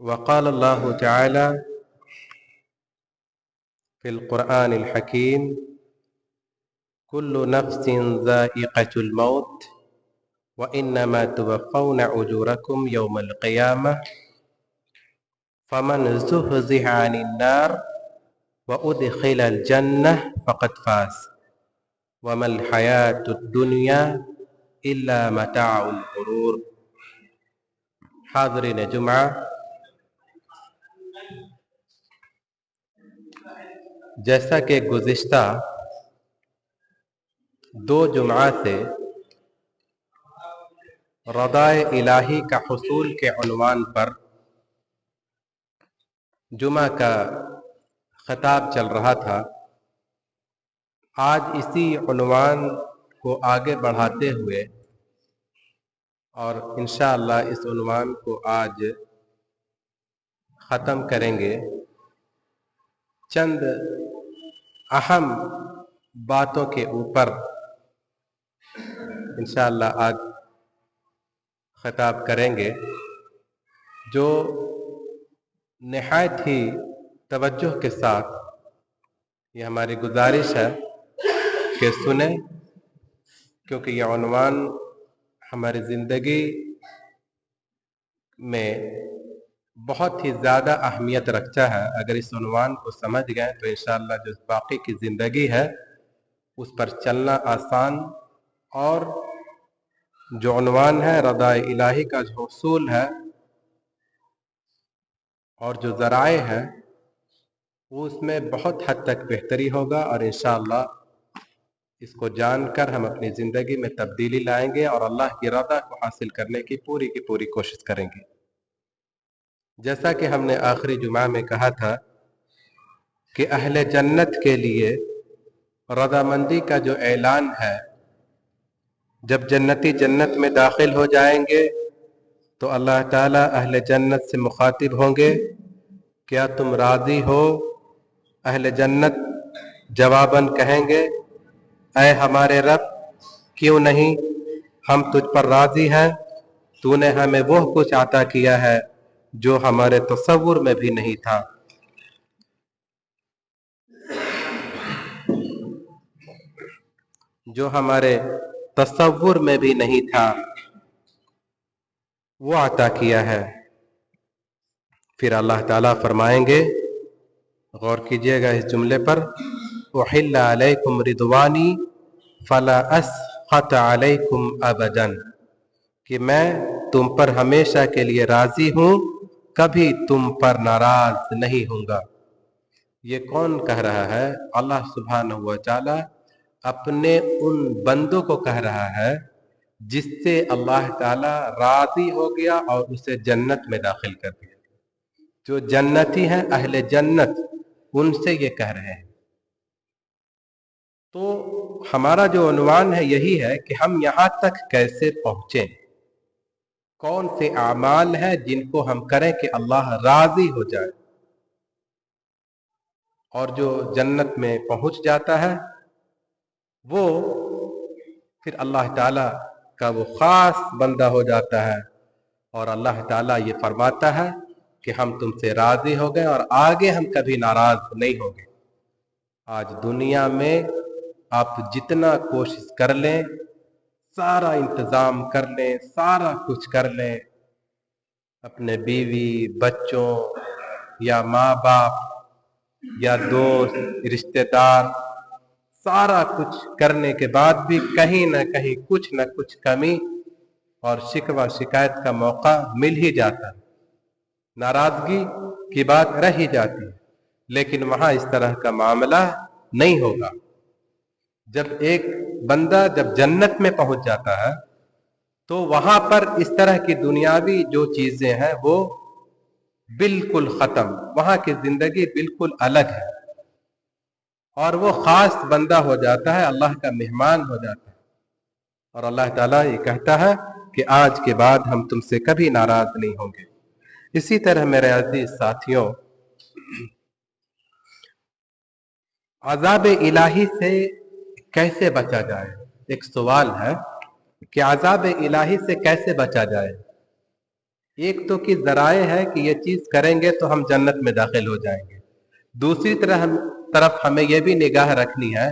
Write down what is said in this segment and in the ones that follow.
وقال الله تعالى في القرآن الحكيم كل نفس ذائقة الموت وإنما توفون أجوركم يوم القيامة فمن زحزح عن النار وأدخل الجنة فقد فاز وما الحياة الدنيا إلا متاع الغرور۔ حاضرین جمعہ، جیسا کہ گزشتہ 2 جمعہ سے رضائے الہی کا حصول کے عنوان پر جمعہ کا خطاب چل رہا تھا، آج اسی عنوان کو آگے بڑھاتے ہوئے اور انشاءاللہ اس عنوان کو آج ختم کریں گے۔ چند اہم باتوں کے اوپر انشاءاللہ آج خطاب کریں گے جو نہایت ہی توجہ کے ساتھ یہ ہماری گزارش ہے کہ سنیں، کیونکہ یہ عنوان ہماری زندگی میں بہت ہی زیادہ اہمیت رکھتا ہے۔ اگر اس عنوان کو سمجھ گئے تو انشاءاللہ جو باقی کی زندگی ہے اس پر چلنا آسان، اور جو عنوان ہے رضا الہی کا جو حصول ہے اور جو ذرائع ہے وہ اس میں بہت حد تک بہتری ہوگا، اور انشاءاللہ اس کو جان کر ہم اپنی زندگی میں تبدیلی لائیں گے اور اللہ کی رضا کو حاصل کرنے کی پوری کوشش کریں گے۔ جیسا کہ ہم نے آخری جمعہ میں کہا تھا کہ اہل جنت کے لیے رضامندی کا جو اعلان ہے، جب جنتی جنت میں داخل ہو جائیں گے تو اللہ تعالیٰ اہل جنت سے مخاطب ہوں گے، کیا تم راضی ہو؟ اہل جنت جواباً کہیں گے، اے ہمارے رب، کیوں نہیں، ہم تجھ پر راضی ہیں، تو نے ہمیں وہ کچھ عطا کیا ہے جو ہمارے تصور میں بھی نہیں تھا۔ جو ہمارے تصور میں بھی نہیں تھا وہ عطا کیا ہے۔ پھر اللہ تعالیٰ فرمائیں گے، غور کیجئے گا اس جملے پر، احل علیکم رضوانی فلا اسخط علیکم ابدا، کہ میں تم پر ہمیشہ کے لیے راضی ہوں، کبھی تم پر ناراض نہیں ہوں گا۔ یہ کون کہہ رہا ہے؟ اللہ سبحانہ و تعالی اپنے ان بندوں کو کہہ رہا ہے جس سے اللہ تعالی راضی ہو گیا اور اسے جنت میں داخل کر دیا۔ جو جنتی ہیں، اہل جنت، ان سے یہ کہہ رہے ہیں۔ تو ہمارا جو عنوان ہے یہی ہے کہ ہم یہاں تک کیسے پہنچیں، کون سے اعمال ہیں جن کو ہم کریں کہ اللہ راضی ہو جائے، اور جو جنت میں پہنچ جاتا ہے وہ پھر اللہ تعالیٰ کا وہ خاص بندہ ہو جاتا ہے، اور اللہ تعالیٰ یہ فرماتا ہے کہ ہم تم سے راضی ہو گئے اور آگے ہم کبھی ناراض نہیں ہوں گے۔ آج دنیا میں آپ جتنا کوشش کر لیں، سارا انتظام کر لیں، سارا کچھ کر لیں، اپنے بیوی، بچوں یا ماں باپ یا دوست، رشتہ دار، سارا کچھ کرنے کے بعد بھی کہیں نہ کہیں کچھ نہ کچھ کمی اور شکوہ شکایت کا موقع مل ہی جاتا ہے، ناراضگی کی بات رہ ہی جاتی ہے، لیکن وہاں اس طرح کا معاملہ نہیں ہوگا۔ جب ایک بندہ جب جنت میں پہنچ جاتا ہے تو وہاں پر اس طرح کی دنیاوی جو چیزیں ہیں وہ بالکل ختم، وہاں کی زندگی بالکل الگ ہے، اور وہ خاص بندہ ہو جاتا ہے، اللہ کا مہمان ہو جاتا ہے، اور اللہ تعالیٰ یہ کہتا ہے کہ آج کے بعد ہم تم سے کبھی ناراض نہیں ہوں گے۔ اسی طرح میرے عزیز ساتھیوں، عذاب الہی سے کیسے بچا جائے؟ ایک سوال ہے کہ عذاب الہی سے کیسے بچا جائے؟ ایک تو کہ ذرائع ہے کہ یہ چیز کریں گے تو ہم جنت میں داخل ہو جائیں گے، دوسری طرف ہمیں یہ بھی نگاہ رکھنی ہے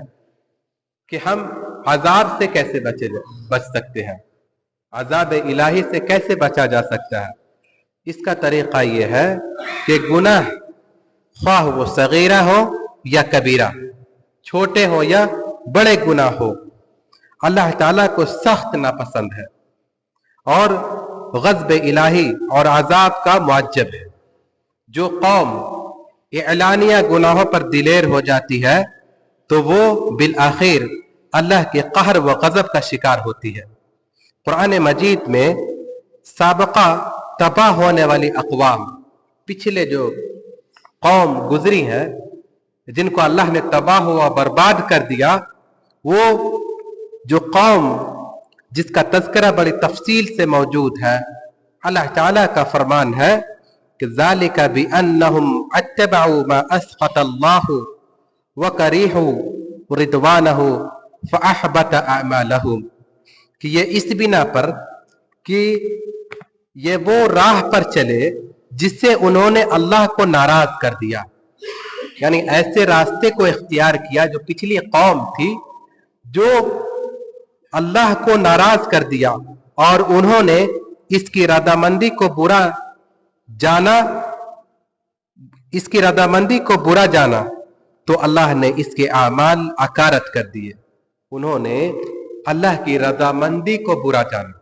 کہ ہم عذاب سے کیسے بچ سکتے ہیں، عذاب الہی سے کیسے بچا جا سکتا ہے۔ اس کا طریقہ یہ ہے کہ گناہ خواہ وہ صغیرہ ہو یا کبیرہ، چھوٹے ہو یا بڑے گناہ ہو، اللہ تعالیٰ کو سخت ناپسند ہے اور غضب الہی اور عذاب کا معجب ہے۔ جو قوم اعلانیہ گناہوں پر دلیر ہو جاتی ہے تو وہ بالآخر اللہ کے قہر و غضب کا شکار ہوتی ہے۔ قرآن مجید میں سابقہ تباہ ہونے والی اقوام، پچھلے جو قوم گزری ہے جن کو اللہ نے تباہ ہوا برباد کر دیا، وہ جو قوم جس کا تذکرہ بڑی تفصیل سے موجود ہے، اللہ تعالیٰ کا فرمان ہے کہ ذالک بأنہم اتبعوا ما اسخط اللہ وکریہوا رضوانہ فاحبط اعمالہم، کہ یہ اس بنا پر کہ یہ وہ راہ پر چلے جس سے انہوں نے اللہ کو ناراض کر دیا، یعنی ایسے راستے کو اختیار کیا جو پچھلی قوم تھی جو اللہ کو ناراض کر دیا اور انہوں نے اس کی رضامندی کو برا جانا تو اللہ نے اس کے اعمال اکارت کر دیے۔ انہوں نے اللہ کی رضامندی کو برا جانا،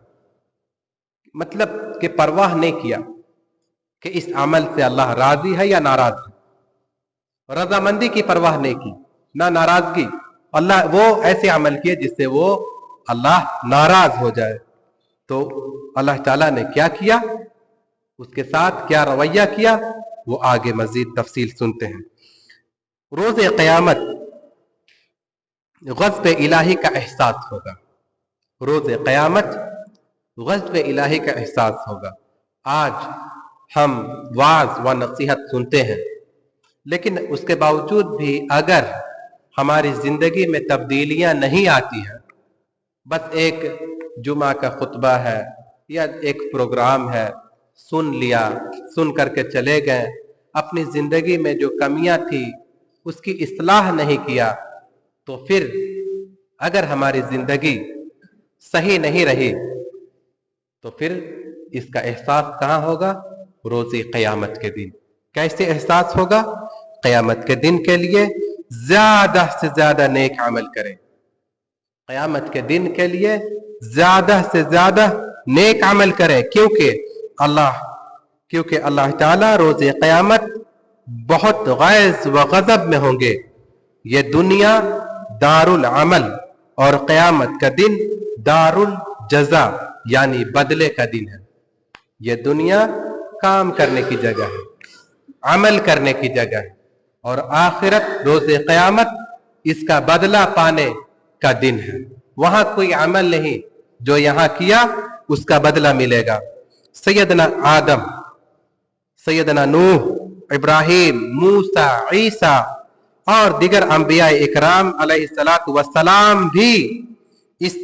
مطلب کہ پرواہ نہیں کیا کہ اس عمل سے اللہ راضی ہے یا ناراض ہے، رضامندی کی پرواہ نہیں کی، نہ ناراضگی، اللہ وہ ایسے عمل کیے جس سے وہ اللہ ناراض ہو جائے۔ تو اللہ تعالیٰ نے کیا کیا، اس کے ساتھ کیا رویہ کیا، وہ آگے مزید تفصیل سنتے ہیں۔ روز قیامت غضب الہی کا احساس ہوگا، روز قیامت غضب الہی کا احساس ہوگا۔ آج ہم وعظ و نصیحت سنتے ہیں، لیکن اس کے باوجود بھی اگر ہماری زندگی میں تبدیلیاں نہیں آتی ہیں، بس ایک جمعہ کا خطبہ ہے یا ایک پروگرام ہے، سن لیا، سن کر کے چلے گئے، اپنی زندگی میں جو کمیاں تھی اس کی اصلاح نہیں کیا، تو پھر اگر ہماری زندگی صحیح نہیں رہی تو پھر اس کا احساس کہاں ہوگا؟ روز قیامت کے دن۔ کیسے احساس ہوگا؟ قیامت کے دن کے لیے زیادہ سے زیادہ نیک عمل کریں، قیامت کے دن کے لیے زیادہ سے زیادہ نیک عمل کریں، کیونکہ اللہ تعالیٰ روز قیامت بہت غیظ و غضب میں ہوں گے۔ یہ دنیا دار العمل اور قیامت کا دن دار الجزا یعنی بدلے کا دن ہے۔ یہ دنیا کام کرنے کی جگہ ہے، عمل کرنے کی جگہ ہے، اور آخرت روز قیامت اس کا بدلہ پانے کا دن ہے۔ وہاں کوئی عمل نہیں، جو یہاں کیا اس کا بدلہ ملے گا۔ سیدنا آدم، سیدنا نوح، ابراہیم، موسیٰ، عیسیٰ اور دیگر انبیاء اکرام علیہ السلام بھی اس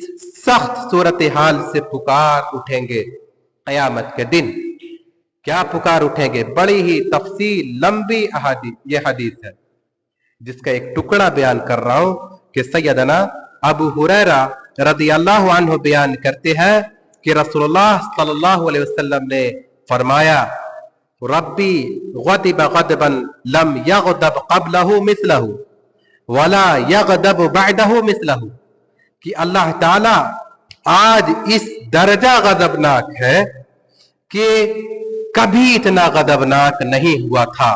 سخت صورتحال سے پکار اٹھیں گے قیامت کے دن۔ کیا پکار اٹھیں گے؟ بڑی ہی تفصیل لمبی یہ حدیث ہے جس کا ایک ٹکڑا بیان کر رہا ہوں کہ سیدنا ابو ہریرہ رضی اللہ عنہ بیان کرتے ہیں کہ رسول اللہ صلی اللہ علیہ وسلم نے فرمایا، ربی غضب غضبا لم یغضب قبلہ مثلہ ولا یغضب بعدہ مثلہ، کہ اللہ تعالی آج اس درجہ غضبناک ہے کہ کبھی اتنا غضبناک نہیں ہوا تھا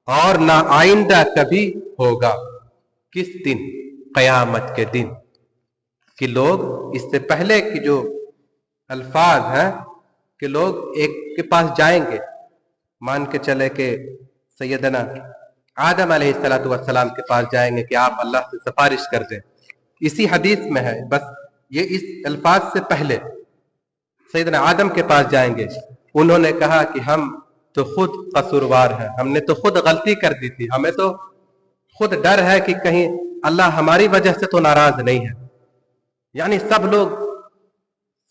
اور نہ آئندہ کبھی ہوگا۔ کس دن؟ قیامت کے دن۔ کہ لوگ اس سے پہلے کی جو الفاظ ہیں کہ لوگ ایک کے پاس جائیں گے، مان کے چلے کہ سیدنا آدم علیہ السلام کے پاس جائیں گے کہ آپ اللہ سے سفارش کر دیں، اسی حدیث میں ہے، بس یہ اس الفاظ سے پہلے سیدنا آدم کے پاس جائیں گے، انہوں نے کہا کہ ہم تو خود قصوروار ہیں، ہم نے تو خود غلطی کر دی تھی، ہمیں تو خود ڈر ہے کہ کہیں اللہ ہماری وجہ سے تو ناراض نہیں ہے۔ یعنی سب لوگ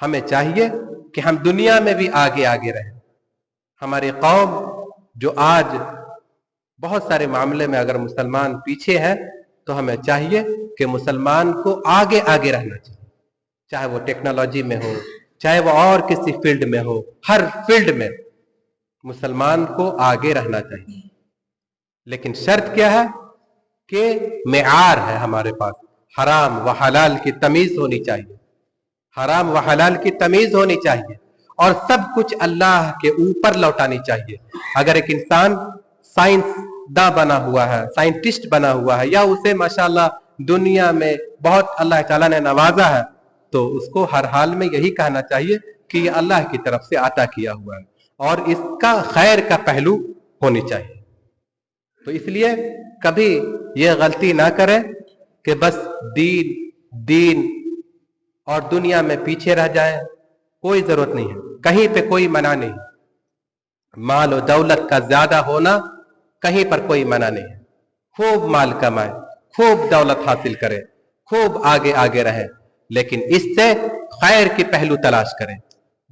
ہمیں چاہیے کہ ہم دنیا میں بھی آگے آگے رہیں. ہماری قوم جو آج بہت سارے معاملے میں اگر مسلمان پیچھے ہے تو ہمیں چاہیے کہ مسلمان کو آگے آگے رہنا چاہیے، چاہے وہ ٹیکنالوجی میں ہو، چاہے وہ اور کسی فیلڈ میں ہو، ہر فیلڈ میں مسلمان کو آگے رہنا چاہیے. لیکن شرط کیا ہے کہ معیار ہے ہمارے پاس، حرام و حلال کی تمیز ہونی چاہیے، حرام و حلال کی تمیز ہونی چاہیے، اور سب کچھ اللہ کے اوپر لوٹانی چاہیے. اگر ایک انسان سائنس داں بنا ہوا ہے، سائنٹسٹ بنا ہوا ہے، یا اسے ماشاءاللہ دنیا میں بہت اللہ تعالیٰ نے نوازا ہے، تو اس کو ہر حال میں یہی کہنا چاہیے کہ یہ اللہ کی طرف سے عطا کیا ہوا ہے اور اس کا خیر کا پہلو ہونی چاہیے. تو اس لیے کبھی یہ غلطی نہ کریں کہ بس دین اور دنیا میں پیچھے رہ جائیں. کوئی ضرورت نہیں ہے، کہیں پہ کوئی منع نہیں. مال و دولت کا زیادہ ہونا کہیں پر کوئی منع نہیں ہے. خوب مال کمائے، خوب دولت حاصل کرے، خوب آگے آگے رہے، لیکن اس سے خیر کی پہلو تلاش کریں،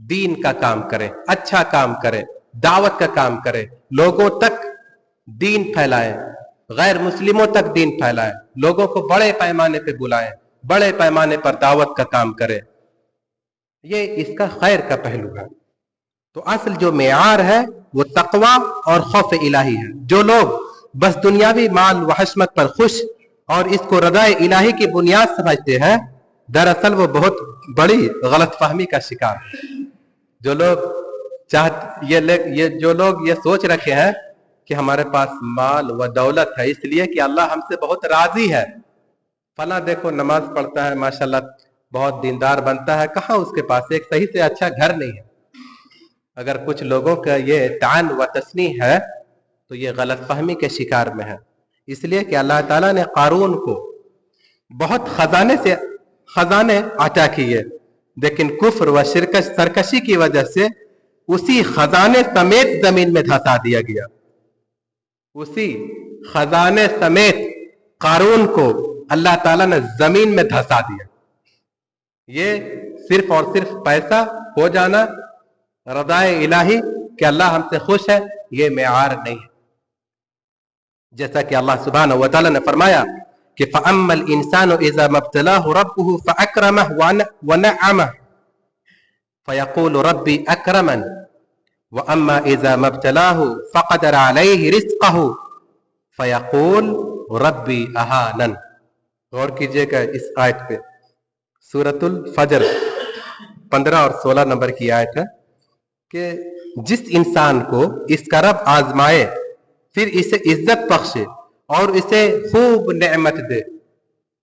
دین کا کام کریں، اچھا کام کریں، دعوت کا کام کریں، لوگوں تک دین پھیلائیں، غیر مسلموں تک دین پھیلائیں، لوگوں کو بڑے پیمانے پہ بلائیں، بڑے پیمانے پر دعوت کا کام کریں. یہ اس کا خیر کا پہلو ہے. تو اصل جو معیار ہے وہ تقوی اور خوف الہی ہے. جو لوگ بس دنیاوی مال و حشمت پر خوش اور اس کو رضا الہی کی بنیاد سمجھتے ہیں، دراصل وہ بہت بڑی غلط فہمی کا شکار ہے. جو لوگ یہ سوچ رکھے ہیں کہ ہمارے پاس مال و دولت ہے اس لیے کہ اللہ ہم سے بہت راضی ہے، فلاں دیکھو نماز پڑھتا ہے ماشاءاللہ بہت دیندار بنتا ہے، کہاں اس کے پاس ایک صحیح سے اچھا گھر نہیں ہے. اگر کچھ لوگوں کا یہ تعن و تسنیح ہے تو یہ غلط فہمی کے شکار میں ہے. اس لیے کہ اللہ تعالیٰ نے قارون کو بہت خزانے عطا کیے، لیکن کفر و سرکشی کی وجہ سے اسی خزانے سمیت زمین میں دھسا دیا گیا. اسی خزانے سمیت قارون کو اللہ تعالیٰ نے زمین میں دھسا دیا. یہ صرف اور صرف پیسہ ہو جانا، رضائے الہی کہ اللہ ہم سے خوش ہے، یہ معیار نہیں ہے. جیسا کہ اللہ سبحانہ و تعالیٰ نے فرمایا کہ فَأَمَّا الْإِنسَانُ إِذَا مَبْتَلَاهُ رَبُّهُ فَأَكْرَمَهُ وَنَعَّمَهُ فَيَقُولُ رَبِّي أَكْرَمَنِ وَأَمَّا إِذَا مَبْتَلَاهُ فَقَدَرَ عَلَيْهِ رِزْقَهُ فَيَقُولُ رَبِّي أَهَانَنِ. غور کیجئے گا اس آیت پہ، سورۃ الفجر 15 اور 16 نمبر کی آیت ہے کہ جس انسان کو اس کا رب آزمائے، پھر اسے عزت بخشے اور اسے خوب نعمت دے،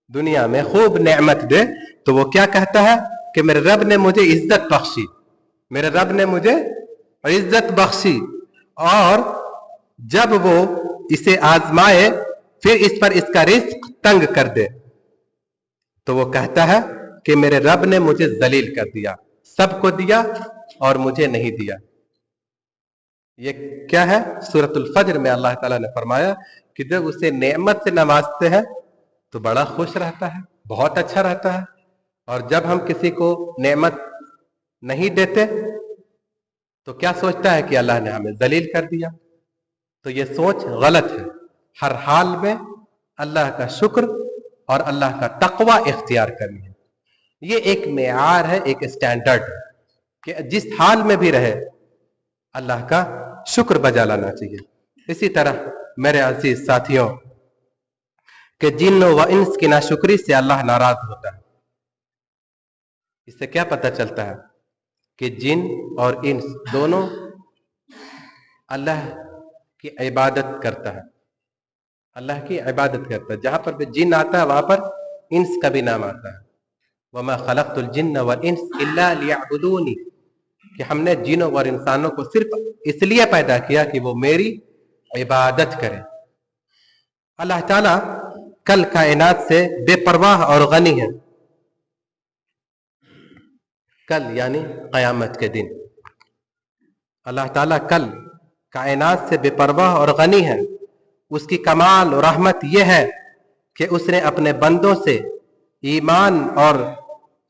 دنیا میں خوب نعمت دے، تو وہ کیا کہتا ہے کہ میرے رب نے مجھے عزت بخشی، میرے رب نے مجھے عزت بخشی. اور جب وہ اسے آزمائے پھر اس پر اس کا رزق تنگ کر دے تو وہ کہتا ہے کہ میرے رب نے مجھے ذلیل کر دیا، سب کو دیا اور مجھے نہیں دیا. یہ کیا ہے؟ سورۃ الفجر میں اللہ تعالیٰ نے فرمایا کہ جب اسے نعمت سے نوازتے ہیں تو بڑا خوش رہتا ہے، بہت اچھا رہتا ہے، اور جب ہم کسی کو نعمت نہیں دیتے تو کیا سوچتا ہے کہ اللہ نے ہمیں ذلیل کر دیا. تو یہ سوچ غلط ہے. ہر حال میں اللہ کا شکر اور اللہ کا تقوی اختیار کرنی ہے. یہ ایک معیار ہے، ایک اسٹینڈرڈ ہے کہ جس حال میں بھی رہے اللہ کا شکر بجا لانا چاہیے. اسی طرح میرے عزیز ساتھیوں کہ جن و انس کی ناشکری سے اللہ ناراض ہوتا ہے. اس سے کیا پتہ چلتا ہے کہ جن اور انس دونوں اللہ کی عبادت کرتا ہے، اللہ کی عبادت کرتا ہے. جہاں پر بھی جن آتا ہے وہاں پر انس کا بھی نام آتا ہے. وَمَا خَلَقْتُ الْجِنَّ وَالْإِنسَ إِلَّا لِيَعْبُدُونِ، کہ ہم نے جنوں اور انسانوں کو صرف اس لیے پیدا کیا کہ وہ میری عبادت کریں. اللہ تعالیٰ کل کائنات سے بے پرواہ اور غنی ہے. کل یعنی قیامت کے دن اللہ تعالیٰ کل کائنات سے بے پرواہ اور غنی ہے. اس کی کمال اور رحمت یہ ہے کہ اس نے اپنے بندوں سے ایمان اور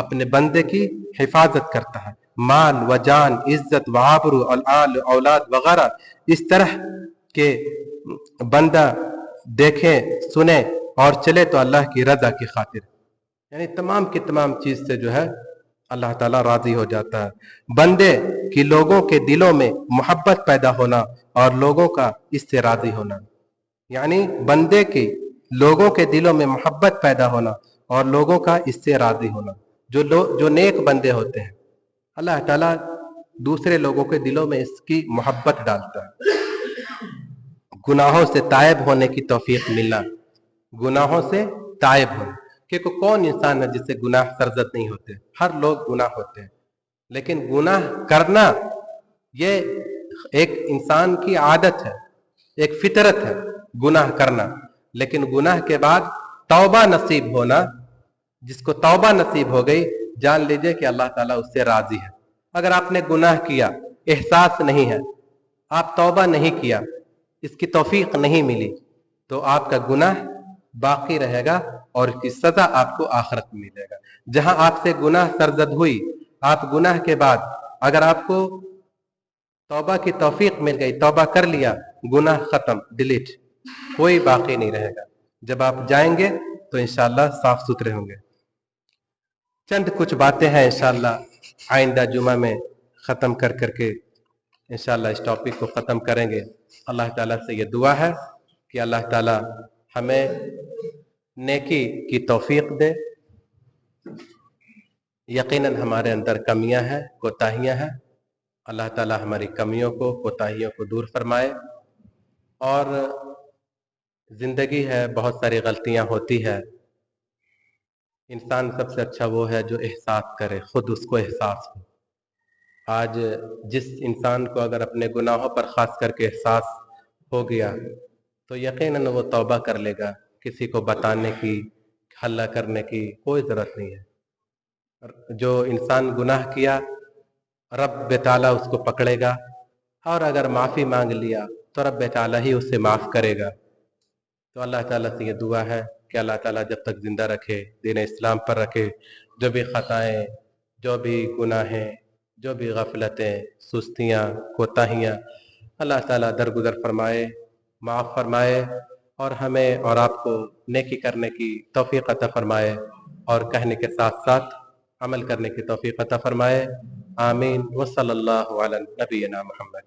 اپنے بندے کی حفاظت کرتا ہے، مال و جان، عزت و آبرو، اولاد وغیرہ، اس طرح کہ بندہ دیکھے سنے اور چلے تو اللہ کی رضا کی خاطر، یعنی تمام کی تمام چیز سے جو ہے اللہ تعالیٰ راضی ہو جاتا ہے۔ بندے کی لوگوں کے دلوں میں محبت پیدا ہونا اور لوگوں کا اس سے راضی ہونا، یعنی بندے کی لوگوں کے دلوں میں محبت پیدا ہونا اور لوگوں کا اس سے راضی ہونا، جو نیک بندے ہوتے ہیں اللہ تعالیٰ دوسرے لوگوں کے دلوں میں اس کی محبت ڈالتا ہے۔ گناہوں سے تائب ہونے کی توفیق ملنا، گناہوں سے تائب ہونا، کیونکہ کون انسان ہے جس سے گناہ سرزد نہیں ہوتے، ہر لوگ گناہ ہوتے ہیں، لیکن گناہ کرنا یہ ایک انسان کی عادت ہے، ایک فطرت ہے گناہ کرنا، لیکن گناہ کے بعد توبہ نصیب ہونا، جس کو توبہ نصیب ہو گئی جان لیجئے کہ اللہ تعالیٰ اس سے راضی ہے۔ اگر آپ نے گناہ کیا، احساس نہیں ہے، آپ توبہ نہیں کیا، اس کی توفیق نہیں ملی، تو آپ کا گناہ باقی رہے گا اور اس کی سزا آپ کو آخرت میں ملے گا۔ جہاں آپ سے گناہ سرزد ہوئی، آپ گناہ کے بعد اگر آپ کو توبہ کی توفیق مل گئی، توبہ کر لیا، گناہ ختم، ڈیلیٹ، کوئی باقی نہیں رہے گا۔ جب آپ جائیں گے تو انشاءاللہ صاف ستھرے ہوں گے۔ چند کچھ باتیں ہیں انشاءاللہ آئندہ جمعہ میں ختم کر کے انشاءاللہ اس ٹاپک کو ختم کریں گے۔ اللہ تعالیٰ سے یہ دعا ہے کہ اللہ تعالیٰ ہمیں نیکی کی توفیق دے۔ یقیناً ہمارے اندر کمیاں ہیں، کوتاہیاں ہیں، اللہ تعالیٰ ہماری کمیوں کو، کوتاہیوں کو دور فرمائے۔ اور زندگی ہے، بہت ساری غلطیاں ہوتی ہے، انسان سب سے اچھا وہ ہے جو احساس کرے، خود اس کو احساس ہو۔ آج جس انسان کو اگر اپنے گناہوں پر خاص کر کے احساس ہو گیا تو یقیناً وہ توبہ کر لے گا، کسی کو بتانے کی، حل کرنے کی کوئی ضرورت نہیں ہے۔ جو انسان گناہ کیا رب تعالیٰ اس کو پکڑے گا، اور اگر معافی مانگ لیا تو رب تعالیٰ ہی اسے معاف کرے گا۔ تو اللہ تعالیٰ سے یہ دعا ہے کہ اللہ تعالیٰ جب تک زندہ رکھے، دین اسلام پر رکھے، جو بھی خطائیں، جو بھی گناہیں، جو بھی غفلتیں، سستیاں، کوتاہیاں، اللہ تعالیٰ درگزر فرمائے، معاف فرمائے، اور ہمیں اور آپ کو نیکی کرنے کی توفیق عطا فرمائے، اور کہنے کے ساتھ ساتھ عمل کرنے کی توفیق عطا فرمائے۔ آمین۔ وصلی اللہ علی نبینا محمد۔